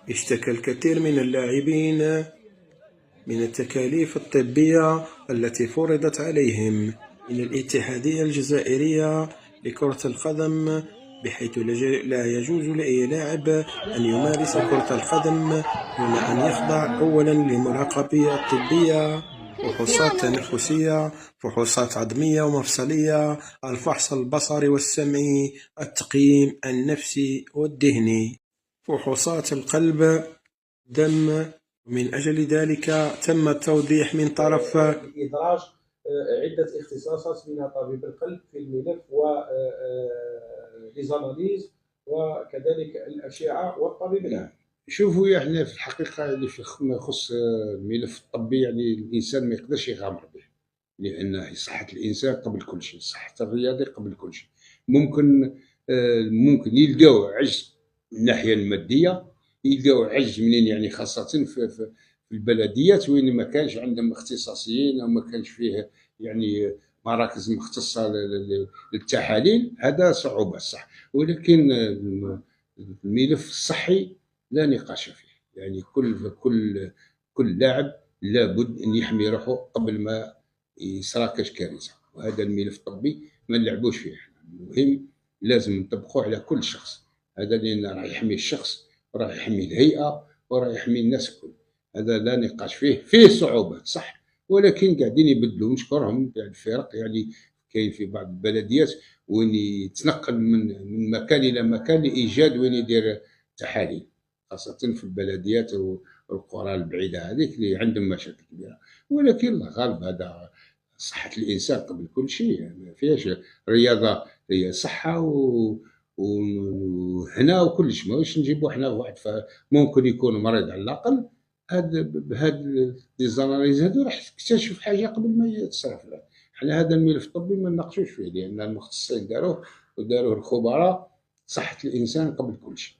اشتكى الكثير من اللاعبين من التكاليف الطبية التي فرضت عليهم من الاتحادية الجزائرية لكرة القدم، بحيث لا يجوز لأي لاعب أن يمارس كرة القدم دون أن يخضع أولا للمراقبة الطبية، فحوصات تنفسية، فحوصات عظمية ومفصلية، الفحص البصري والسمعي، التقييم النفسي والذهني، فحوصات القلب، دم. من أجل ذلك تم التوضيح من طرف إدراج عدة اختصاصات من طبيب القلب في الملف وليزاناليز وكذلك الأشعة والطبيب العام. شوفوا احنا في الحقيقة اللي فيما يخص الملف الطبي يعني الإنسان ما يقدرش يغامر به، لأن صحة الإنسان قبل كل شيء، صحة الرياضي قبل كل شيء. ممكن يلقاو عجز من الناحية المادية، يلقاو عجز منين يعني خاصة في البلديات وين ما كانش عندهم اختصاصيين أو ما كانش فيه يعني مراكز مختصة للتحاليل، هذا صعوبة صح. ولكن الملف الصحي لا نقاش فيه، يعني كل لاعب لابد ان يحمي روحه قبل ما يصرى كاش كارثه، وهذا الملف الطبي ما نلعبوش فيه. المهم لازم نطبقوه على كل شخص، هذا لان راه يحمي الشخص وراه يحمي الهيئه وراه يحمي الناس الكل، هذا لا نقاش فيه صعوبات صح، ولكن قاعدين يبدلوا. نشكرهم يعني الفرق، يعني كاين في بعض البلديات وين يتنقل من مكان الى مكان لايجاد وين يدير تحاليل، خاصه في البلديات والقرى البعيده هذيك اللي عندهم مشاكل كبيره. ولكن الله غالب، هذا صحه الانسان قبل كل شيء، يعني ما فيهاش. الرياضه هي صحه وهنا وكلش، ماهوش نجيبو حنا واحد ممكن يكون مريض على الاقل بهاد لي زاناليز هادو راح تكتشف حاجه قبل ما يتصرف له. حنا هذا الملف الطبي ما نناقشوش فيه، لان المختصين داروه وداروه الخبراء. صحه الانسان قبل كل شيء.